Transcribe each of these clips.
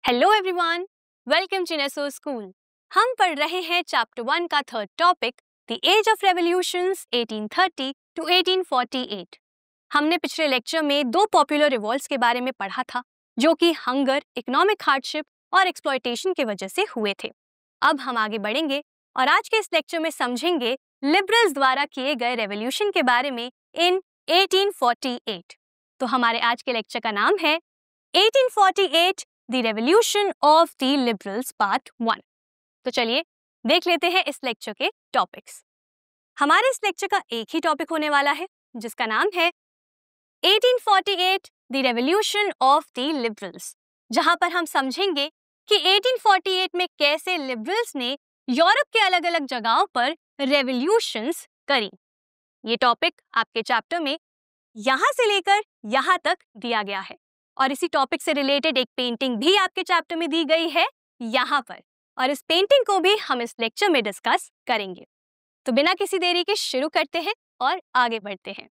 Hello everyone, welcome to Neso school. हम पढ़ रहे हैं चैप्टर 1 का third topic the age of revolutions 1830 to 1848। हमने पिछले लेक्चर में दो पॉपुलर रिवॉल्ट्स के बारे में पढ़ा था जो कि हंगर, इकोनॉमिक हार्डशिप और एक्सप्लॉयटेशन की वजह से हुए थे। अब हम आगे बढ़ेंगे और आज के इस लेक्चर में समझेंगे लिबरल्स द्वारा किए गए रेवोल्यूशन के बारे में इन 1848। तो हमारे आज के लेक्चर का नाम है 1848 The Revolution of the Liberals Part 1। तो चलिए देख लेते हैं इस लेक्चर के टॉपिक्स। हमारे इस लेक्चर का एक ही टॉपिक होने वाला है जिसका नाम है 1848 The Revolution of the Liberals, जहां पर हम समझेंगे कि 1848 में कैसे लिबरल्स ने यूरोप के अलग अलग जगहों पर रेवोल्यूशंस करी। ये टॉपिक आपके चैप्टर में यहां से लेकर यहां तक दिया गया है और इसी टॉपिक से रिलेटेड एक पेंटिंग भी आपके चैप्टर में दी गई है यहाँ पर, और इस पेंटिंग को भी हम इस लेक्चर में डिस्कस करेंगे। तो बिना किसी देरी के शुरू करते हैं और आगे बढ़ते हैं।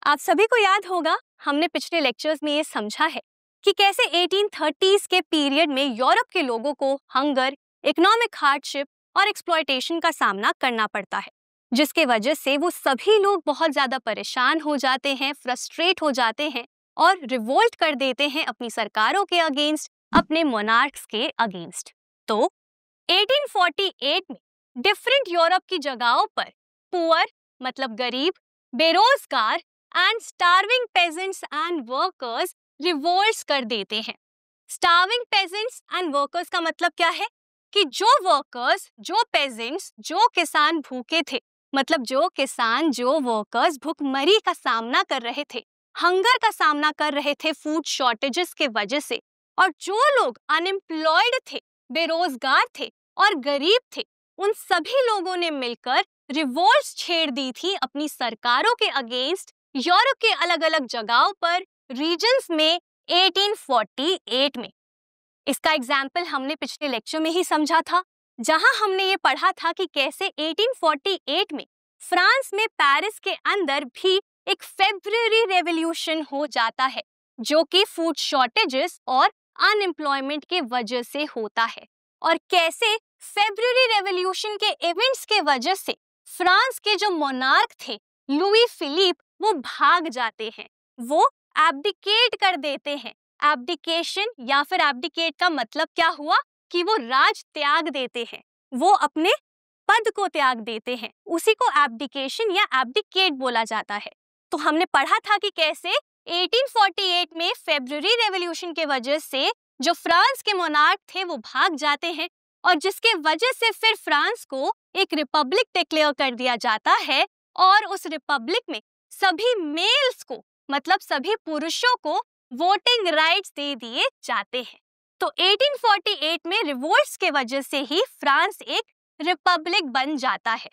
आप सभी को याद होगा हमने पिछले लेक्चर्स में ये समझा है कि कैसे 1830s के पीरियड में यूरोप के लोगों को हंगर, इकोनॉमिक हार्डशिप और एक्सप्लॉयटेशन का सामना करना पड़ता है, जिसके वजह से वो सभी लोग बहुत ज्यादा परेशान हो जाते हैं, फ्रस्ट्रेट हो जाते हैं और रिवोल्ट कर देते हैं अपनी सरकारों के अगेंस्ट, अपने मोनार्क्स के अगेंस्ट। तो 1848 में डिफरेंट यूरोप की जगहों पर पुअर मतलब गरीब, बेरोजगार and starving pageants and workers revolts कर देते हैं। स्टार्विंग पेजेंट्स एंड वर्कर्स का मतलब क्या है कि जो वर्कर्स, जो पेजेंट्स, जो किसान भूखे थे, मतलब जो किसान, जो वर्कर्स भूखमरी का सामना कर रहे थे, हंगर का सामना कर रहे थे फूड शॉर्टेजेस के वजह से, और जो लोग अनएम्प्लॉयड थे, बेरोजगार थे और गरीब थे, उन सभी लोगों ने मिलकर रिवोल्ट्स छेड़ दी थी अपनी सरकारों के अगेंस्ट यूरोप के अलग अलग जगहों पर, रीजन्स में 1848 में। इसका एग्जाम्पल हमने पिछले लेक्चर में ही समझा था, जहां हमने ये पढ़ा था कि कैसे 1848 में फ्रांस में पेरिस के अंदर भी एक फेब्रुअरी रेवोल्यूशन हो जाता है जो कि फूड शॉर्टेजेस और अनएम्प्लॉयमेंट के वजह से होता है, और कैसे फेब्रुअरी रेवोल्यूशन के इवेंट्स के वजह से फ्रांस के जो मोनार्क थे लुई फिलिप, वो भाग जाते हैं, वो एब्डिकेट कर देते हैं। एब्डिकेशन या फिर एब्डिकेट का मतलब क्या हुआ कि वो राज त्याग देते हैं, वो अपने पद को त्याग देते हैं, उसी को एब्डिकेशन या एब्डिकेट बोला जाता है। तो हमने पढ़ा था कि कैसे 1848 में फेब्रुअरी रेवोल्यूशन के वजह से जो फ्रांस के मोनार्क थे वो भाग जाते हैं, और जिसके वजह से फिर फ्रांस को एक रिपब्लिक डिक्लेयर कर दिया जाता है, और उस रिपब्लिक में सभी मेल्स को, मतलब सभी पुरुषों को वोटिंग राइट्स दे दिए जाते हैं। तो 1848 में रिवोल्ट्स के वजह से ही फ्रांस एक रिपब्लिक बन जाता है।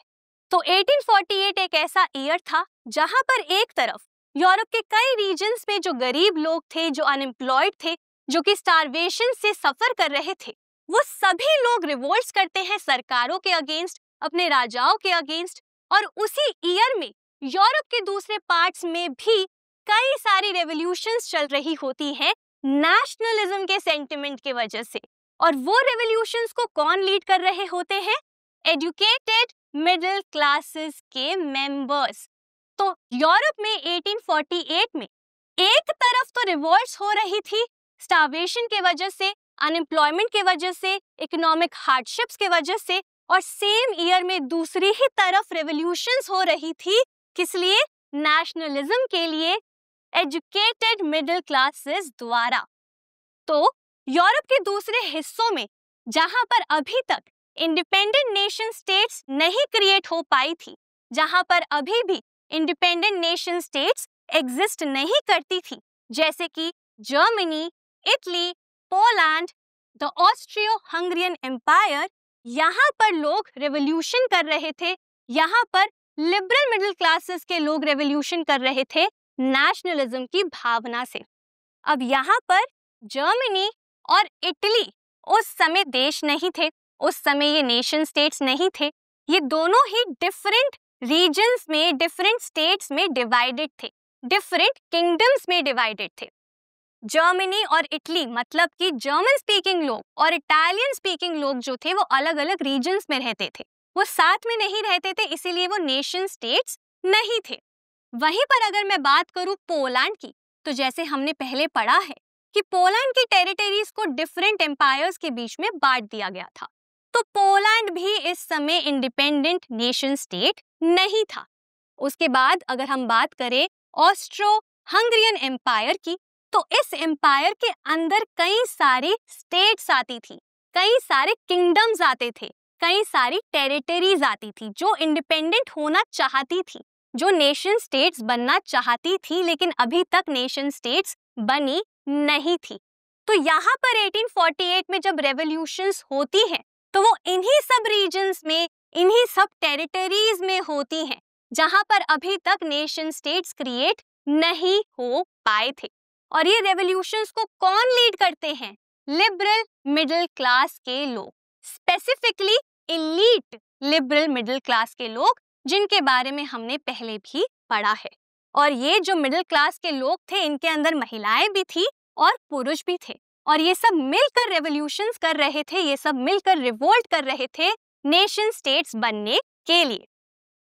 तो 1848 एक ऐसा ईयर था जहां पर एक तरफ यूरोप के कई रीजन्स में जो गरीब लोग थे, जो अनएम्प्लॉयड थे, जो कि स्टारवेशन से सफर कर रहे थे, वो सभी लोग रिवोल्ट्स करते हैं सरकारों के अगेंस्ट, अपने राजाओं के अगेंस्ट। और उसी ईयर में यूरोप के दूसरे पार्ट्स में भी कई सारी रेवोल्यूशंस चल रही होती हैं नेशनलिज्म के सेंटिमेंट के वजह से। और वो रेवोल्यूशंस को कौन लीड कर रहे होते हैं? एजुकेटेड मिडिल क्लासेस के मेंबर्स। तो यूरोप में 1848 में एक तरफ तो रिवोल्ट्स हो रही थी स्टार्वेशन के वजह से, अनएम्प्लॉयमेंट के वजह से, इकोनॉमिक हार्डशिप्स के वजह से, और सेम ईयर में दूसरी ही तरफ रेवोल्यूशंस हो रही थी, किस लिए? नेशनलिज्म के लिए, एजुकेटेड मिडिल क्लासेस द्वारा। तो यूरोप के दूसरे हिस्सों में जहां पर अभी तक इंडिपेंडेंट नेशन स्टेट्स नहीं क्रिएट हो पाई थी, जहां पर अभी भी इंडिपेंडेंट नेशन स्टेट्स एग्जिस्ट नहीं करती थी, जैसे कि Germany, Italy, Poland, the Austro Hungarian empire, यहाँ पर लोग रेवोल्यूशन कर रहे थे, यहाँ पर लिबरल मिडिल क्लासेस के लोग रेवोल्यूशन कर रहे थे नेशनलिज्म की भावना से। अब यहाँ पर जर्मनी और इटली उस समय देश नहीं थे, उस समय ये नेशन स्टेट्स नहीं थे, ये दोनों ही डिफरेंट रीजन्स में, डिफरेंट स्टेट्स में डिवाइडेड थे, डिफरेंट किंगडम्स में डिवाइडेड थे। जर्मनी और इटली मतलब कि जर्मन स्पीकिंग लोग और इटालियन स्पीकिंग लोग जो थे वो अलग अलग रीजन्स में रहते थे, वो साथ में नहीं रहते थे, इसीलिए वो नेशन स्टेट्स नहीं थे। वहीं पर अगर मैं बात करूं पोलैंड की, तो जैसे हमने पहले पढ़ा है कि पोलैंड की टेरिटरीज को डिफरेंट एम्पायर्स के बीच में बांट दिया गया था, तो पोलैंड भी इस समय इंडिपेंडेंट नेशन स्टेट नहीं था। उसके बाद अगर हम बात करें ऑस्ट्रो हंगरियन एम्पायर की, तो इस एम्पायर के अंदर कई सारी स्टेट्स आती थी, कई सारे किंगडम्स आते थे, कई सारी टेरिटरीज आती थी जो इंडिपेंडेंट होना चाहती थी, जो नेशन स्टेट्स बनना चाहती थी, लेकिन अभी तक नेशन स्टेट्स बनी नहीं थी। तो यहाँ पर 1848 में जब रेवोल्यूशंस होती हैं, तो वो इन्हीं सब रीजन्स में, इन्हीं सब टेरिटरीज में होती हैं जहां पर अभी तक नेशन स्टेट्स क्रिएट नहीं हो पाए थे। और ये रेवोल्यूशंस को कौन लीड करते हैं? लिबरल मिडिल क्लास के लोग, specifically elite liberal middle class के लोग, जिनके बारे में हमने पहले भी पढ़ा है। और ये जो मिडिल क्लास के लोग थे, इनके अंदर महिलाएं भी थी और पुरुष भी थे, और ये सब मिलकर रेवोल्यूशंस कर रहे थे, ये सब मिलकर रिवोल्ट कर रहे थे नेशन स्टेट्स बनने के लिए।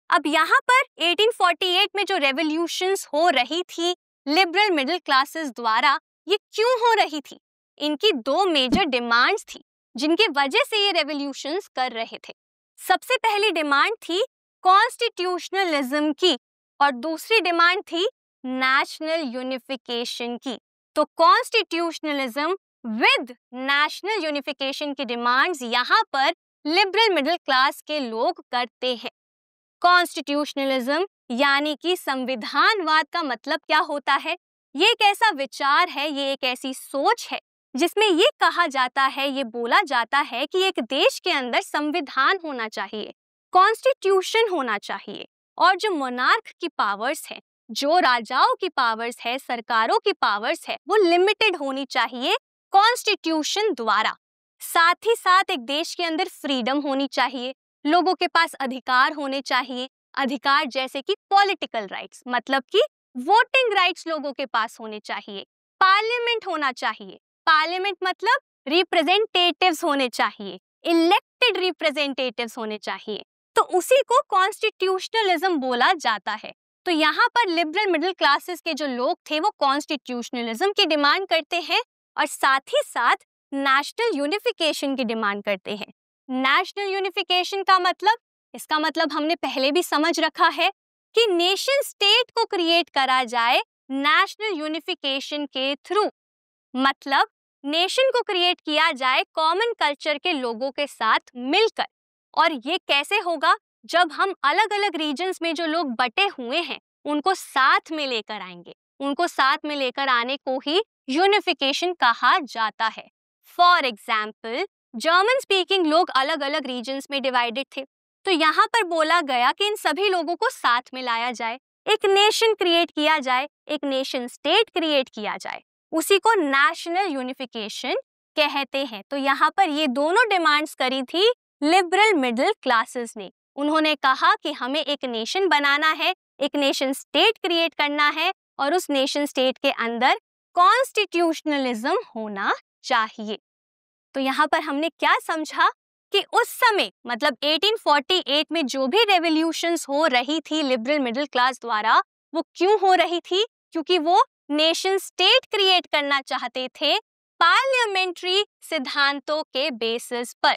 अब यहाँ पर 1848 में जो रेवोल्यूशंस हो रही थी लिबरल मिडिल क्लासेस द्वारा, ये क्यों हो रही थी? इनकी दो मेजर डिमांड्स थी जिनकी वजह से ये रेवोल्यूशंस कर रहे थे। सबसे पहली डिमांड थी कॉन्स्टिट्यूशनलिज्म की और दूसरी डिमांड थी नेशनल यूनिफिकेशन की। तो कॉन्स्टिट्यूशनलिज्म विद नेशनल यूनिफिकेशन की डिमांड्स यहाँ पर लिबरल मिडिल क्लास के लोग करते हैं। कॉन्स्टिट्यूशनलिज्म यानी कि संविधानवाद का मतलब क्या होता है? ये एक ऐसा विचार है, ये एक ऐसी सोच है जिसमें ये कहा जाता है, ये बोला जाता है कि एक देश के अंदर संविधान होना चाहिए, कॉन्स्टिट्यूशन होना चाहिए, और जो मोनार्क की पावर्स है, जो राजाओं की पावर्स है, सरकारों की पावर्स है, वो लिमिटेड होनी चाहिए कॉन्स्टिट्यूशन द्वारा। साथ ही साथ एक देश के अंदर फ्रीडम होनी चाहिए, लोगों के पास अधिकार होने चाहिए, अधिकार जैसे कि पॉलिटिकल राइट्स, मतलब कि वोटिंग राइट्स लोगों के पास होने चाहिए, पार्लियामेंट होना चाहिए, पार्लियामेंट मतलब रिप्रेजेंटेटिव्स होने चाहिए, इलेक्टेड रिप्रेजेंटेटिव्स होने चाहिए, तो उसी को कॉन्स्टिट्यूशनलिज्म बोला जाता है। तो यहाँ पर लिबरल मिडिल क्लासेस के जो लोग थे वो कॉन्स्टिट्यूशनलिज्म की डिमांड करते हैं और साथ ही साथ नेशनल यूनिफिकेशन की डिमांड करते हैं। नेशनल यूनिफिकेशन का मतलब, इसका मतलब हमने पहले भी समझ रखा है कि नेशन स्टेट को क्रिएट करा जाए नेशनल यूनिफिकेशन के थ्रू, मतलब नेशन को क्रिएट किया जाए कॉमन कल्चर के लोगों के साथ मिलकर। और ये कैसे होगा? जब हम अलग अलग रीजन्स में जो लोग बटे हुए हैं उनको साथ में लेकर आएंगे, उनको साथ में लेकर आने को ही यूनिफिकेशन कहा जाता है। फॉर एग्जाम्पल, जर्मन स्पीकिंग लोग अलग अलग रीजन्स में डिवाइडेड थे, तो यहाँ पर बोला गया कि इन सभी लोगों को साथ में लाया जाए, एक नेशन क्रिएट किया जाए, एक नेशन स्टेट क्रिएट किया जाए, उसी को नेशनल यूनिफिकेशन कहते हैं। तो यहाँ पर ये दोनों डिमांड्स करी थी लिबरल मिडिल क्लासेस ने। उन्होंने कहा कि हमें एक नेशन बनाना है, एक नेशन स्टेट क्रिएट करना है, और उस नेशन स्टेट के अंदर कॉन्स्टिट्यूशनलिज्म होना चाहिए। तो यहाँ पर हमने क्या समझा कि उस समय मतलब 1848 में जो भी रेवोल्यूशंस हो रही थी लिबरल मिडिल क्लास द्वारा, वो क्यों हो रही थी? क्योंकि वो नेशन स्टेट क्रिएट करना चाहते थे पार्लियामेंट्री सिद्धांतों के बेसिस पर।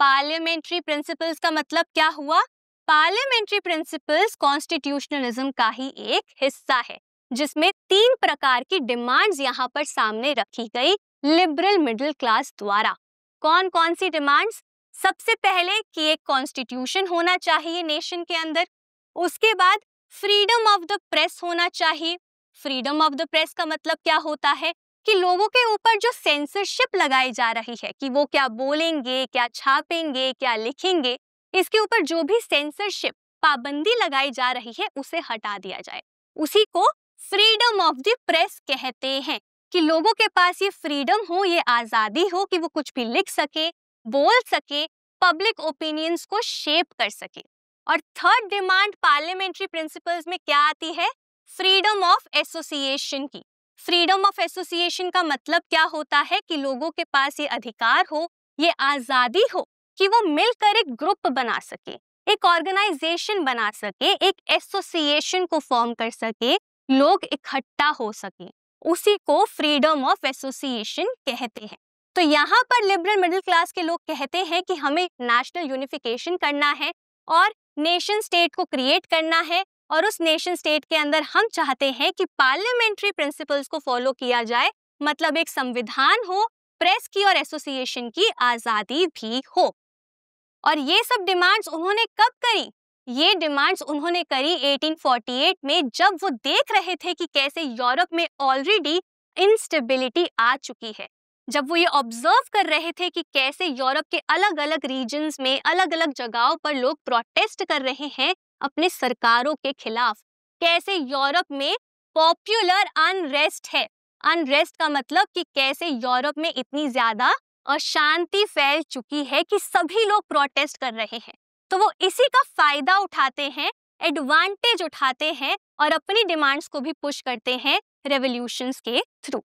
पार्लियामेंट्री प्रिंसिपल्स का मतलब क्या हुआ? पार्लियामेंट्री प्रिंसिपल्स कॉन्स्टिट्यूशनलिज्म का ही एक हिस्सा है, जिसमें 3 प्रकार की डिमांड्स यहाँ पर सामने रखी गई लिबरल मिडिल क्लास द्वारा। कौन कौन सी डिमांड्स? सबसे पहले कि एक कॉन्स्टिट्यूशन होना चाहिए नेशन के अंदर, उसके बाद फ्रीडम ऑफ द प्रेस होना चाहिए। फ्रीडम ऑफ द प्रेस का मतलब क्या होता है कि लोगों के ऊपर जो सेंसरशिप लगाई जा रही है कि वो क्या बोलेंगे, क्या छापेंगे, क्या लिखेंगे, इसके ऊपर जो भी सेंसरशिप पाबंदी लगाई जा रही है उसे हटा दिया जाए, उसी को फ्रीडम ऑफ द प्रेस कहते हैं। कि लोगों के पास ये फ्रीडम हो, ये आजादी हो कि वो कुछ भी लिख सके, बोल सके, पब्लिक ओपिनियंस को शेप कर सके। और थर्ड डिमांड पार्लियामेंट्री प्रिंसिपल्स में क्या आती है? फ्रीडम ऑफ एसोसिएशन की। फ्रीडम ऑफ एसोसिएशन का मतलब क्या होता है कि लोगों के पास ये अधिकार हो, ये आजादी हो कि वो मिलकर एक ग्रुप बना सके, एक ऑर्गेनाइजेशन बना सके, एक एसोसिएशन को फॉर्म कर सके, लोग इकट्ठा हो सके। उसी को फ्रीडम ऑफ एसोसिएशन कहते हैं। तो यहाँ पर लिबरल मिडिल क्लास के लोग कहते हैं कि हमें नेशनल यूनिफिकेशन करना है और नेशन स्टेट को क्रिएट करना है, और उस नेशन स्टेट के अंदर हम चाहते हैं कि पार्लियामेंट्री प्रिंसिपल्स को फॉलो किया जाए, मतलब एक संविधान हो, प्रेस की और एसोसिएशन की आजादी भी हो। और ये सब डिमांड्स उन्होंने कब करी? ये डिमांड्स उन्होंने करी 1848 में, जब वो देख रहे थे कि कैसे यूरोप में ऑलरेडी इंस्टेबिलिटी आ चुकी है, जब वो ये ऑब्जर्व कर रहे थे कि कैसे यूरोप के अलग अलग रीजन्स में, अलग अलग जगहों पर लोग प्रोटेस्ट कर रहे हैं अपने सरकारों के खिलाफ, कैसे यूरोप में पॉपुलर अनरेस्ट है। अनरेस्ट का मतलब कि कैसे यूरोप में इतनी ज्यादा अशांति फैल चुकी है कि सभी लोग प्रोटेस्ट कर रहे हैं। तो वो इसी का फायदा उठाते हैं, एडवांटेज उठाते हैं और अपनी डिमांड्स को भी पुश करते हैं रेवोल्यूशंस के थ्रू।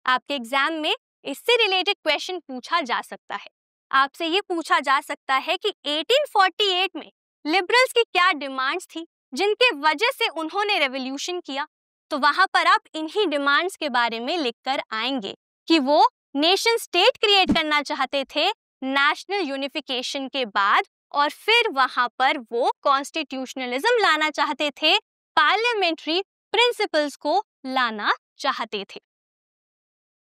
आपके एग्जाम में इससे रिलेटेड क्वेश्चन पूछा जा सकता है। आपसे ये पूछा जा सकता है कि 1848 में लिबरल्स की क्या डिमांड्स थी जिनके वजह से उन्होंने रेवोल्यूशन किया। तो वहां पर आप इन्हीं डिमांड्स के बारे में लिखकर आएंगे कि वो नेशन स्टेट क्रिएट करना चाहते थे नेशनल यूनिफिकेशन के बाद, और फिर वहां पर वो कॉन्स्टिट्यूशनलिज्म लाना चाहते थे, पार्लियामेंट्री प्रिंसिपल्स को लाना चाहते थे।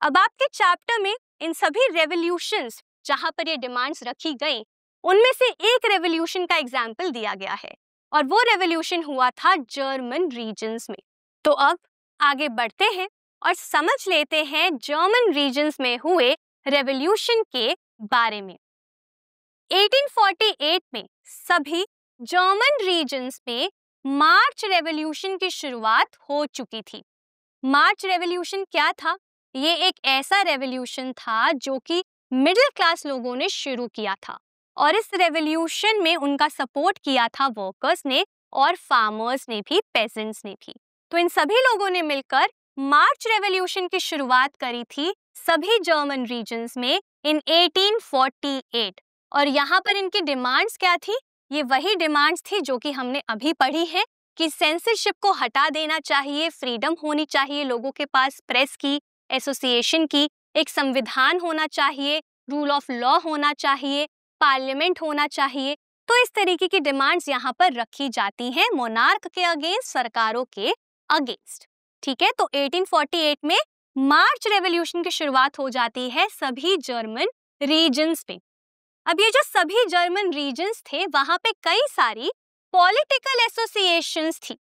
अब आपके चैप्टर में इन सभी रेवोल्यूशंस जहां पर ये डिमांड्स रखी गई, उनमें से एक रेवोल्यूशन का एग्जाम्पल दिया गया है, और वो रेवोल्यूशन हुआ था जर्मन रीजन्स में। तो अब आगे बढ़ते हैं और समझ लेते हैं जर्मन रीजन्स में हुए रेवोल्यूशन के बारे में। 1848 में सभी जर्मन रीजन्स में मार्च रेवोल्यूशन की शुरुआत हो चुकी थी। मार्च रेवोल्यूशन क्या था? ये एक ऐसा रेवोल्यूशन था जो कि मिडिल क्लास लोगों ने शुरू किया था, और इस रेवोल्यूशन में उनका सपोर्ट किया था वर्कर्स ने और फार्मर्स ने भी, पेजेंट्स ने भी। तो इन सभी लोगों ने मिलकर मार्च रेवोल्यूशन की शुरुआत करी थी सभी जर्मन रीजन्स में इन 1848। और यहाँ पर इनकी डिमांड्स क्या थी? ये वही डिमांड्स थी जो कि हमने अभी पढ़ी है कि सेंसरशिप को हटा देना चाहिए, फ्रीडम होनी चाहिए लोगों के पास प्रेस की, एसोसिएशन की, एक संविधान होना चाहिए, रूल ऑफ लॉ होना चाहिए, पार्लियामेंट होना चाहिए। तो इस तरीके की डिमांड्स यहाँ पर रखी जाती हैं मोनार्क के अगेंस्ट, सरकारों के अगेंस्ट। ठीक है, तो 1848 में मार्च रेवोल्यूशन की शुरुआत हो जाती है सभी जर्मन रीजन्स में। अब ये जो सभी जर्मन रीजन्स थे, वहां पे कई सारी पॉलिटिकल एसोसिएशंस थी।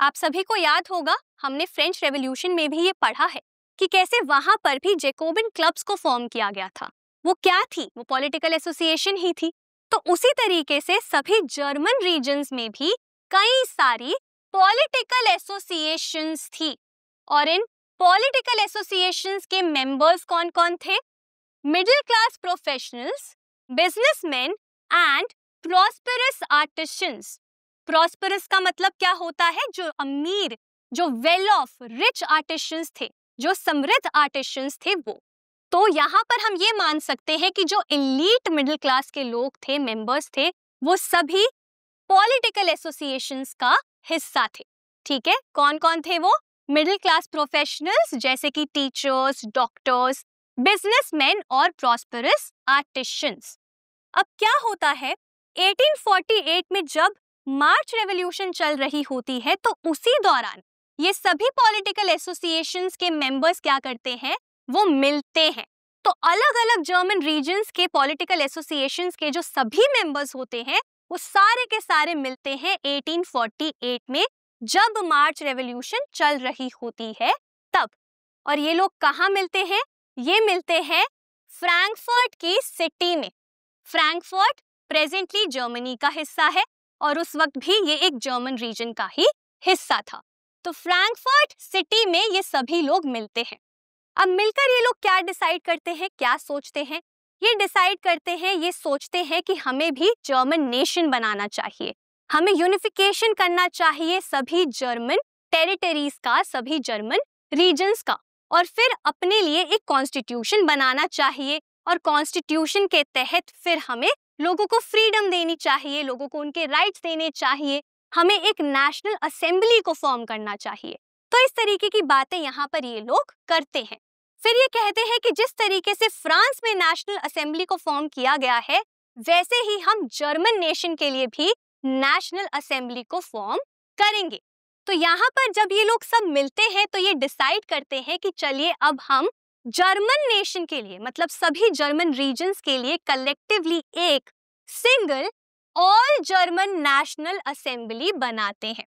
आप सभी को याद होगा, हमने फ्रेंच रेवोल्यूशन में भी ये पढ़ा है कि कैसे वहां पर भी जैकोबिन क्लब्स को फॉर्म किया गया था। वो क्या थी? वो पॉलिटिकल एसोसिएशन ही थी। तो उसी तरीके से सभी जर्मन रीजन्स में भी कई सारी पॉलिटिकल एसोसिएशंस थी, और इन पॉलिटिकल एसोसिएशंस के मेंबर्स कौन कौन थे? Middle class professionals, businessman and prosperous artisans. Prosperous का मतलब क्या होता है? जो अमीर, जो वेल ऑफ, रिच आर्टिसंस थे, जो समृद्ध आर्टिसंस थे वो। तो यहाँ पर हम ये मान सकते हैं कि जो एलीट मिडिल क्लास के लोग थे, मेंबर्स थे, वो सभी पॉलिटिकल एसोसिएशंस का हिस्सा थे। ठीक है, कौन कौन थे वो? मिडिल क्लास प्रोफेशनल्स जैसे कि टीचर्स, डॉक्टर्स, बिजनेसमैन और प्रॉस्पेरस आर्टिसंस। अब क्या होता है, 1848 में जब मार्च रेवोल्यूशन चल रही होती है, तो उसी दौरान ये सभी पॉलिटिकल एसोसिएशंस के मेंबर्स क्या करते हैं? वो मिलते हैं। तो अलग अलग जर्मन रीजन्स के पॉलिटिकल एसोसिएशंस के जो सभी मेंबर्स होते हैं, वो सारे के सारे मिलते हैं 1848 में, जब मार्च रेवोल्यूशन चल रही होती है तब। और ये लोग कहाँ मिलते हैं? ये मिलते हैं फ्रैंकफर्ट की सिटी में। फ्रैंकफर्ट प्रेजेंटली जर्मनी का हिस्सा है, और उस वक्त भी ये एक जर्मन रीजन का ही हिस्सा था। तो फ्रैंकफर्ट सिटी में ये सभी लोग मिलते हैं। अब मिलकर ये लोग क्या डिसाइड करते हैं, क्या सोचते हैं? ये डिसाइड करते हैं, ये सोचते हैं कि हमें भी जर्मन नेशन बनाना चाहिए, हमें यूनिफिकेशन करना चाहिए सभी जर्मन टेरिटरीज का, सभी जर्मन रीजन्स का, और फिर अपने लिए एक कॉन्स्टिट्यूशन बनाना चाहिए, और कॉन्स्टिट्यूशन के तहत फिर हमें लोगों को फ्रीडम देनी चाहिए, लोगों को उनके राइट्स देने चाहिए, हमें एक नेशनल असेंबली को फॉर्म करना चाहिए। तो इस तरीके की बातें यहाँ पर ये लोग करते हैं। फिर ये कहते हैं कि जिस तरीके से फ्रांस में नेशनल असेंबली को फॉर्म किया गया है, वैसे ही हम जर्मन नेशन के लिए भी नेशनल असेंबली को फॉर्म करेंगे। तो यहाँ पर जब ये लोग सब मिलते हैं तो ये डिसाइड करते हैं कि चलिए अब हम जर्मन नेशन के लिए, मतलब सभी जर्मन रीजन्स के लिए कलेक्टिवली एक single all German national assembly बनाते हैं।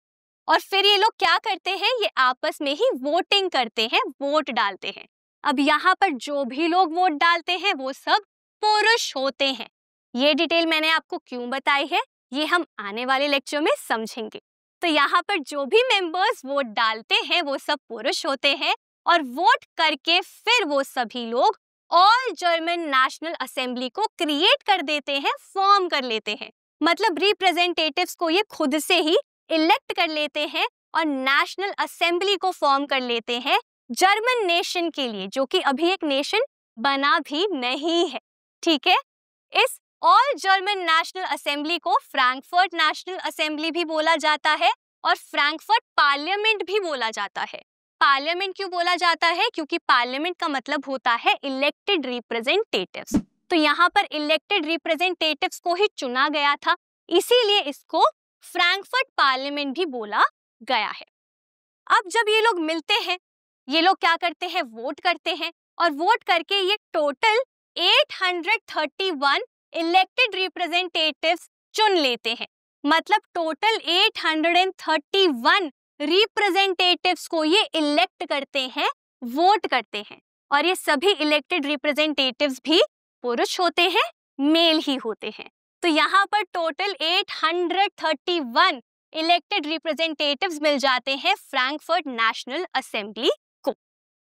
और फिर ये लोग क्या करते हैं, ये आपस में ही वोटिंग करते हैं, वोट डालते हैं। अब यहाँ पर जो भी लोग वोट डालते हैं वो सब पुरुष होते हैं। ये डिटेल मैंने आपको क्यों बताई है, ये हम आने वाले लेक्चर में समझेंगे। तो यहाँ पर जो भी मेंबर्स वोट डालते हैं वो सब पुरुष होते हैं, और वोट करके फिर वो सभी लोग ऑल जर्मन नेशनल असेंबली को क्रिएट कर देते हैं, फॉर्म कर लेते हैं। मतलब रिप्रेजेंटेटिव्स को ये खुद से ही इलेक्ट कर लेते हैं और नेशनल असेंबली को फॉर्म कर लेते हैं जर्मन नेशन के लिए, जो कि अभी एक नेशन बना भी नहीं है। ठीक है, इस ऑल जर्मन नेशनल असेंबली को फ्रैंकफर्ट नेशनल असेंबली भी बोला जाता है और फ्रैंकफर्ट पार्लियामेंट भी बोला जाता है। पार्लियामेंट क्यों बोला जाता है, क्योंकि पार्लियामेंट का मतलब होता है इलेक्टेड रिप्रेजेंटेटिव्स। तो यहाँ पर इलेक्टेड रिप्रेजेंटेटिव्स को ही चुना गया था, इसीलिए इसको फ्रैंकफर्ट पार्लियामेंट भी बोला गया है। अब जब ये लोग मिलते हैं, ये लोग क्या करते हैं, वोट करते हैं, और वोट करके ये टोटल 831 इलेक्टेड रिप्रेजेंटेटिव्स चुन लेते हैं। मतलब टोटल 831 रिप्रेजेंटेटिव्स को ये इलेक्ट करते हैं, वोट करते हैं, और ये सभी इलेक्टेड रिप्रेजेंटेटिव्स भी पुरुष होते हैं, मेल ही होते हैं। तो यहाँ पर टोटल 831 इलेक्टेड रिप्रेजेंटेटिव्स मिल जाते हैं फ्रैंकफर्ट नेशनल असेंबली को।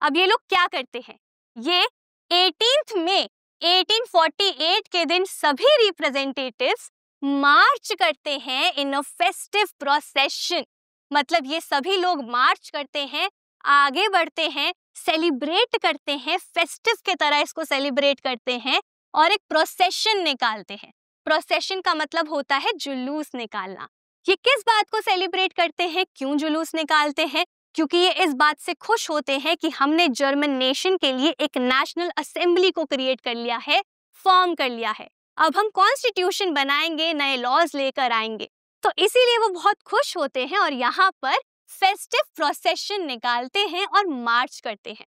अब ये लोग क्या करते हैं, ये 18 मई 1848 के दिन सभी रिप्रेजेंटेटिव्स मार्च करते हैं इन अ फेस्टिव प्रोसेशन। मतलब ये सभी लोग मार्च करते हैं, आगे बढ़ते हैं, सेलिब्रेट करते हैं, फेस्टिव के तरह इसको सेलिब्रेट करते हैं और एक प्रोसेशन निकालते हैं। प्रोसेशन का मतलब होता है जुलूस निकालना। ये किस बात को सेलिब्रेट करते हैं, क्यों जुलूस निकालते हैं? क्योंकि ये इस बात से खुश होते हैं कि हमने जर्मन नेशन के लिए एक नेशनल असेंबली को क्रिएट कर लिया है, फॉर्म कर लिया है। अब हम कॉन्स्टिट्यूशन बनाएंगे, नए लॉज लेकर आएंगे, तो इसीलिए वो बहुत खुश होते हैं और यहाँ पर फेस्टिव प्रोसेशन निकालते हैं और मार्च करते हैं।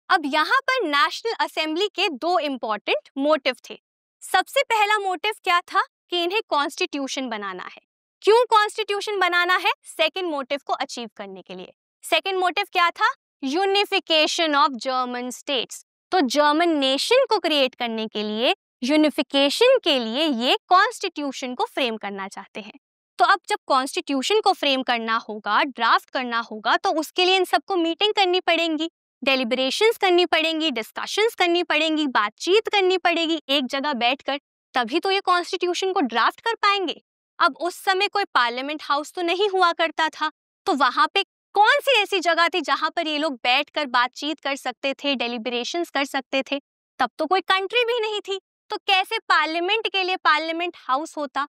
अब यहाँ पर नेशनल असेंबली के दो इम्पोर्टेंट मोटिव थे। सबसे पहला मोटिव क्या था कि इन्हें कॉन्स्टिट्यूशन बनाना है। क्यों कॉन्स्टिट्यूशन बनाना है? सेकंड मोटिव को अचीव करने के लिए। सेकंड मोटिव क्या था? Unification of German states. तो जर्मन नेशन को क्रिएट करने के लिए, यूनिफिकेशन के लिए ये कॉन्स्टिट्यूशन को फ्रेम करना चाहते हैं। तो अब जब कॉन्स्टिट्यूशन को फ्रेम करना होगा, ड्राफ्ट करना होगा, तो उसके लिए इन सबको मीटिंग करनी पड़ेगी, डेलिब्रेशंस करनी पड़ेंगी, डिस्कशंस करनी पड़ेंगी, बातचीत करनी पड़ेगी एक जगह बैठकर, तभी तो ये कॉन्स्टिट्यूशन को ड्राफ्ट कर पाएंगे। अब उस समय कोई पार्लियामेंट हाउस तो नहीं हुआ करता था, तो वहां पे कौन सी ऐसी जगह थी जहां पर ये लोग बैठकर बातचीत कर सकते थे, डेलिब्रेशंस कर सकते थे? तब तो कोई कंट्री भी नहीं थी, तो कैसे पार्लियामेंट के लिए पार्लियामेंट हाउस होता?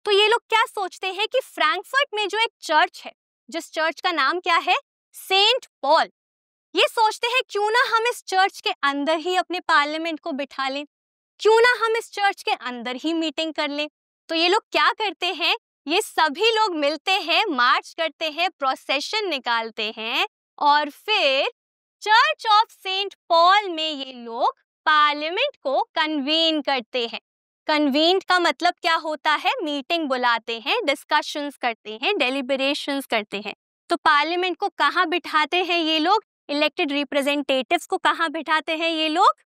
तो ये लोग क्या सोचते हैं कि फ्रैंकफर्ट में जो एक चर्च है, जिस चर्च का नाम क्या है, सेंट पॉल, ये सोचते हैं क्यों ना हम इस चर्च के अंदर ही अपने पार्लियामेंट को बिठा लें, क्यों ना हम इस चर्च के अंदर ही मीटिंग कर लें। तो ये लोग क्या करते हैं, ये सभी लोग मिलते हैं, मार्च करते हैं, प्रोसेशन निकालते हैं और फिर चर्च ऑफ सेंट पॉल में ये लोग पार्लियामेंट को कन्वीन करते हैं। कन्वीन का मतलब क्या होता है? मीटिंग बुलाते हैं, डिस्कशंस करते हैं, डेलिब्रेशंस करते हैं। तो पार्लियामेंट को कहाँ बिठाते हैं ये लोग? इलेक्टेड रिप्रेजेंटेटिव्स को कहाँ बिठाते हैं ये लोग?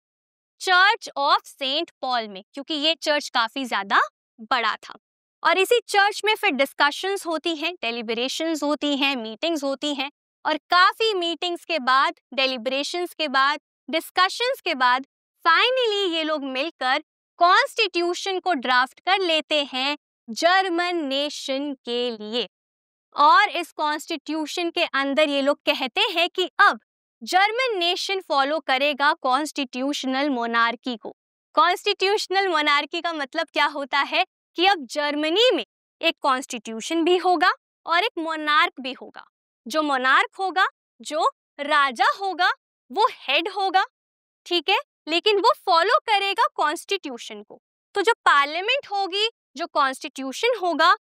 चर्च ऑफ सेंट पॉल में, क्योंकि ये चर्च काफी ज्यादा बड़ा था। और इसी चर्च में फिर डिस्कशंस होती हैं, डेलिब्रेशंस होती हैं, मीटिंग्स होती हैं, और काफी मीटिंग्स के बाद, डेलिब्रेशंस के बाद, डिस्कशंस के बाद फाइनली ये लोग मिलकर कॉन्स्टिट्यूशन को ड्राफ्ट कर लेते हैं जर्मन नेशन के लिए। और इस कॉन्स्टिट्यूशन के अंदर ये लोग कहते हैं कि अब जर्मन नेशन फॉलो करेगा कॉन्स्टिट्यूशनल मोनार्की को। कॉन्स्टिट्यूशनल मोनार्की का मतलब क्या होता है कि अब जर्मनी में एक कॉन्स्टिट्यूशन भी होगा और एक मोनार्क भी होगा। जो मोनार्क होगा, जो राजा होगा, वो हेड होगा, ठीक है, लेकिन वो फॉलो करेगा कॉन्स्टिट्यूशन को। तो जो पार्लियामेंट होगी, जो कॉन्स्टिट्यूशन होगा,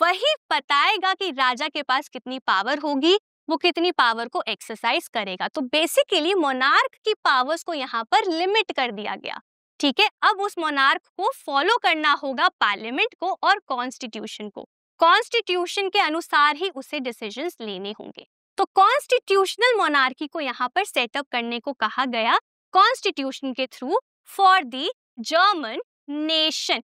वही बताएगा कि राजा के पास कितनी पावर होगी, वो कितनी पावर को एक्सरसाइज करेगा। तो बेसिकली मोनार्क की पावर्स को यहाँ पर लिमिट कर दिया गया, ठीक है। अब उस मोनार्क को फॉलो करना होगा पार्लियामेंट को और कॉन्स्टिट्यूशन को। कॉन्स्टिट्यूशन के अनुसार ही उसे डिसीजंस लेने होंगे। तो कॉन्स्टिट्यूशनल मोनार्की को यहाँ पर सेटअप करने को कहा गया कॉन्स्टिट्यूशन के through for the German nation.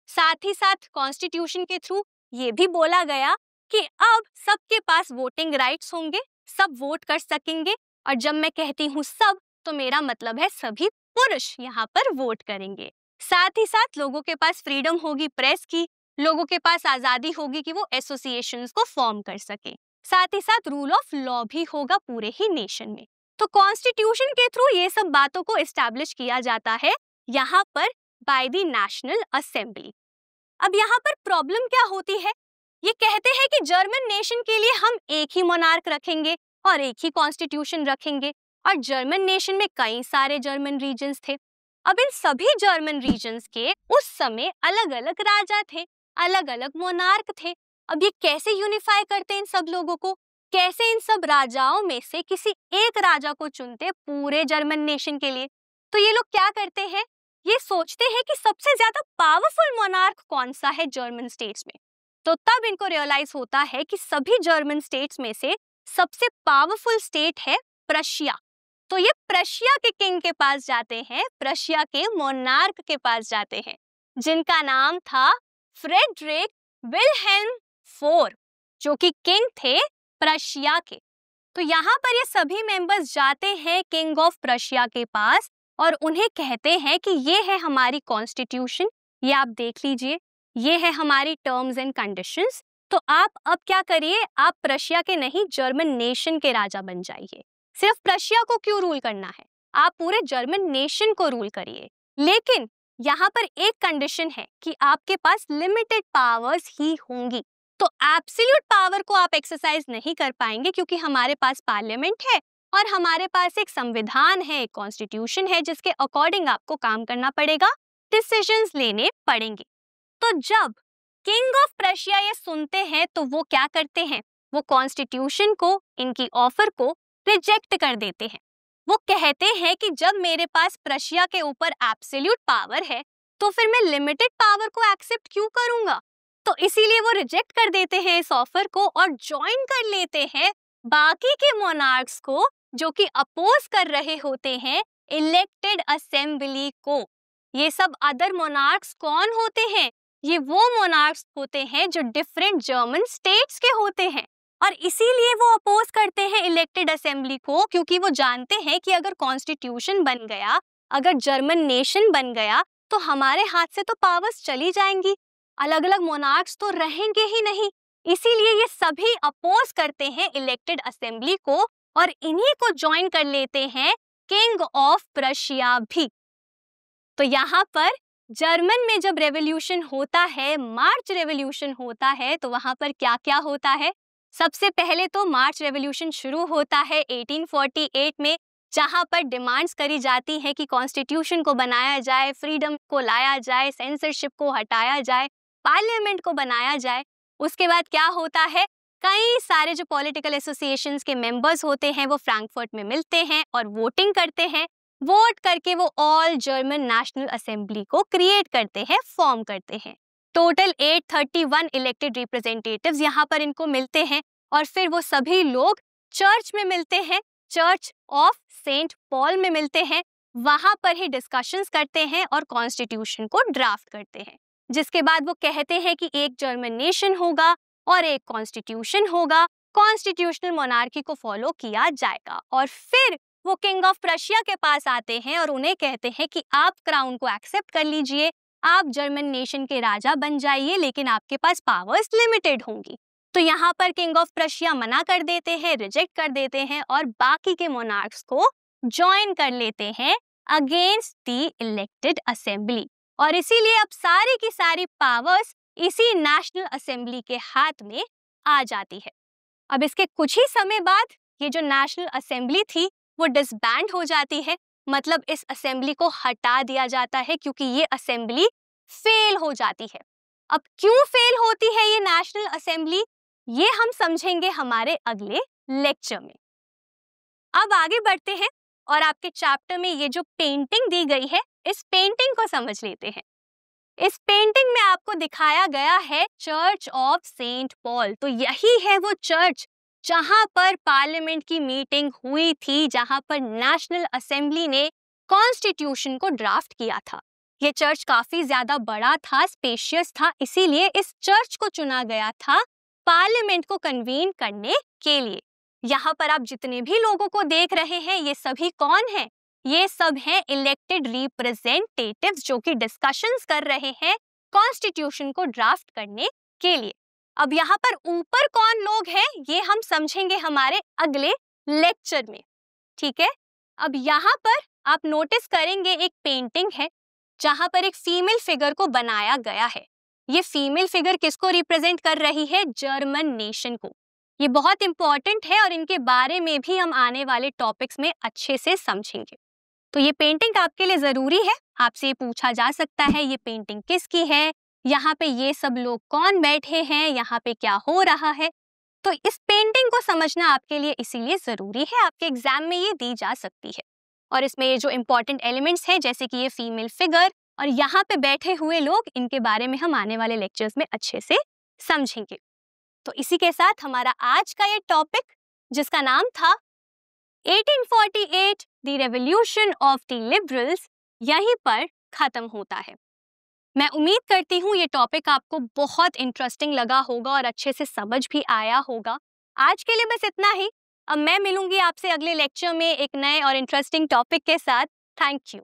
साथ ही साथ कॉन्स्टिट्यूशन के थ्रू ये भी बोला गया कि अब सबके पास वोटिंग राइट्स होंगे, सब वोट कर सकेंगे। और जब मैं कहती हूँ सब, तो मेरा मतलब है सभी पुरुष यहाँ पर वोट करेंगे। साथ ही साथ लोगों के पास फ्रीडम होगी प्रेस की, लोगों के पास आजादी होगी कि वो एसोसिएशंस को फॉर्म कर सके। साथ ही साथ रूल ऑफ लॉ भी होगा पूरे ही नेशन में। तो कॉन्स्टिट्यूशन के थ्रू ये सब बातों को एस्टैब्लिश किया जाता है यहाँ पर बाय द नेशनल असेंबली। अब यहाँ पर प्रॉब्लम क्या होती है? ये कहते हैं कि जर्मन नेशन के लिए हम एक ही मोनार्क रखेंगे और एक ही कॉन्स्टिट्यूशन रखेंगे। और जर्मन नेशन में कई सारे जर्मन रीजन्स थे। अब इन सभी जर्मन रीजन्स के उस समय अलग अलग राजा थे, अलग अलग मोनार्क थे। अब ये कैसे यूनिफाई करते इन सब लोगों को? कैसे इन सब राजाओं में से किसी एक राजा को चुनते पूरे जर्मन नेशन के लिए? तो ये लोग क्या करते हैं, ये सोचते हैं कि सबसे ज्यादा पावरफुल मोनार्क कौन सा है जर्मन स्टेट्स में। तो तब इनको रियलाइज होता है कि सभी जर्मन स्टेट्स में से सबसे पावरफुल स्टेट है प्रशिया। तो ये प्रशिया के किंग के पास जाते हैं, प्रशिया के मोनार्क के पास जाते हैं, जिनका नाम था फ्रेडरिक विल्हेल्म IV, जो कि किंग थे प्रशिया के। तो यहाँ पर ये सभी मेंबर्स जाते हैं किंग ऑफ प्रशिया के पास और उन्हें कहते हैं कि ये है हमारी कॉन्स्टिट्यूशन, ये आप देख लीजिए, ये है हमारी टर्म्स एंड कंडीशंस। तो आप अब क्या करिए, आप प्रशिया के नहीं जर्मन नेशन के राजा बन जाइए। सिर्फ प्रशिया को क्यों रूल करना है, आप पूरे जर्मन नेशन को रूल करिए। लेकिन यहाँ पर एक कंडीशन है कि आपके पास लिमिटेड पावर्स ही होंगी। तो एब्सोल्यूट पावर को आप एक्सरसाइज नहीं कर पाएंगे क्योंकि हमारे पास पार्लियामेंट है और हमारे पास एक संविधान है, एक कॉन्स्टिट्यूशन है, जिसके अकॉर्डिंग आपको काम करना पड़ेगा, डिसीजंस लेने पड़ेंगे। तो जब किंग ऑफ प्रशिया ये सुनते हैं तो वो क्या करते हैं, वो कॉन्स्टिट्यूशन को, इनकी ऑफर को रिजेक्ट कर देते हैं। वो कहते हैं कि जब मेरे पास प्रशिया के ऊपर एब्सोल्यूट पावर है तो फिर मैं लिमिटेड पावर को एक्सेप्ट क्यों करूंगा। तो इसीलिए वो रिजेक्ट कर देते हैं इस ऑफर को और ज्वाइन कर लेते हैं बाकी के मोनार्क्स को जो कि अपोज कर रहे होते हैं इलेक्टेड असेंबली को। ये सब अदर मोनार्क्स कौन होते हैं? ये वो मोनार्क्स होते हैं जो डिफरेंट जर्मन स्टेट्स के होते हैं और इसीलिए वो अपोज करते हैं इलेक्टेड असेंबली को, क्योंकि वो जानते हैं कि अगर कॉन्स्टिट्यूशन बन गया, अगर जर्मन नेशन बन गया तो हमारे हाथ से तो पावर्स चली जाएंगी, अलग अलग मोनार्क्स तो रहेंगे ही नहीं। इसीलिए ये सभी अपोज करते हैं इलेक्टेड असेंबली को और इन्हीं को ज्वाइन कर लेते हैं किंग ऑफ प्रशिया भी। तो यहाँ पर जर्मन में जब रेवोल्यूशन होता है, मार्च रेवोल्यूशन होता है, तो वहां पर क्या क्या होता है? सबसे पहले तो मार्च रेवोल्यूशन शुरू होता है 1848 में, जहां पर डिमांड्स करी जाती है कि कॉन्स्टिट्यूशन को बनाया जाए, फ्रीडम को लाया जाए, सेंसरशिप को हटाया जाए, पार्लियामेंट को बनाया जाए। उसके बाद क्या होता है, कई सारे जो पॉलिटिकल एसोसिएशंस के मेंबर्स होते हैं वो फ्रैंकफर्ट में मिलते हैं और वोटिंग करते हैं। वोट करके वो ऑल जर्मन नेशनल असेंबली को क्रिएट करते हैं, फॉर्म करते हैं। टोटल 831 इलेक्टेड रिप्रेजेंटेटिव्स यहाँ पर इनको मिलते हैं और फिर वो सभी लोग चर्च में मिलते हैं, चर्च ऑफ सेंट पॉल में मिलते हैं। वहां पर ही डिस्कशंस करते हैं और कॉन्स्टिट्यूशन को ड्राफ्ट करते हैं, जिसके बाद वो कहते हैं कि एक जर्मन नेशन होगा और एक कॉन्स्टिट्यूशन होगा, कॉन्स्टिट्यूशनल मोनार्की को फॉलो किया जाएगा। और फिर वो किंग ऑफ प्रशिया के पास आते हैं और उन्हें कहते हैं कि आप क्राउन को एक्सेप्ट कर लीजिए, आप जर्मन नेशन के राजा बन जाइए, लेकिन आपके पास पावर्स लिमिटेड होंगी। तो यहाँ पर किंग ऑफ प्रशिया मना कर देते हैं, रिजेक्ट कर देते हैं और बाकी के मोनार्क्स को ज्वाइन कर लेते हैं अगेंस्ट द इलेक्टेड असेंबली। और इसीलिए अब सारी की सारी पावर्स इसी नेशनल असेंबली के हाथ में आ जाती है। अब इसके कुछ ही समय बाद ये जो नेशनल असेंबली थी वो डिसबैंड हो जाती है, मतलब इस असेंबली को हटा दिया जाता है क्योंकि ये असेंबली फेल हो जाती है। अब क्यों फेल होती है ये नेशनल असेंबली, ये हम समझेंगे हमारे अगले लेक्चर में। अब आगे बढ़ते हैं और आपके चैप्टर में ये जो पेंटिंग दी गई है, इस पेंटिंग को समझ लेते हैं। इस पेंटिंग में आपको दिखाया गया है चर्च ऑफ सेंट पॉल। तो यही है वो चर्च जहां पर पार्लियामेंट की मीटिंग हुई थी, जहां पर नेशनल असेंबली ने कॉन्स्टिट्यूशन को ड्राफ्ट किया था। ये चर्च काफी ज्यादा बड़ा था, स्पेशियस था, इसीलिए इस चर्च को चुना गया था पार्लियामेंट को कन्वीन करने के लिए। यहाँ पर आप जितने भी लोगों को देख रहे हैं, ये सभी कौन हैं? ये सब हैं इलेक्टेड रिप्रेजेंटेटिव्स जो कि डिस्कशंस कर रहे हैं कॉन्स्टिट्यूशन को ड्राफ्ट करने के लिए। अब यहाँ पर ऊपर कौन लोग हैं ये हम समझेंगे हमारे अगले लेक्चर में, ठीक है। अब यहाँ पर आप नोटिस करेंगे एक पेंटिंग है जहाँ पर एक फीमेल फिगर को बनाया गया है। ये फीमेल फिगर किसको रिप्रेजेंट कर रही है? जर्मन नेशन को। ये बहुत इंपॉर्टेंट है और इनके बारे में भी हम आने वाले टॉपिक्स में अच्छे से समझेंगे। तो ये पेंटिंग आपके लिए जरूरी है, आपसे ये पूछा जा सकता है ये पेंटिंग किसकी है, यहाँ पे ये सब लोग कौन बैठे हैं, यहाँ पे क्या हो रहा है। तो इस पेंटिंग को समझना आपके लिए इसीलिए जरूरी है, आपके एग्जाम में ये दी जा सकती है। और इसमें ये जो इंपॉर्टेंट एलिमेंट्स हैं जैसे कि ये फीमेल फिगर और यहाँ पे बैठे हुए लोग, इनके बारे में हम आने वाले लेक्चर्स में अच्छे से समझेंगे। तो इसी के साथ हमारा आज का ये टॉपिक जिसका नाम था 1848 the revolution of the liberals यहीं पर खत्म होता है। मैं उम्मीद करती हूँ ये टॉपिक आपको बहुत इंटरेस्टिंग लगा होगा और अच्छे से समझ भी आया होगा। आज के लिए बस इतना ही। अब मैं मिलूंगी आपसे अगले लेक्चर में एक नए और इंटरेस्टिंग टॉपिक के साथ। Thank you.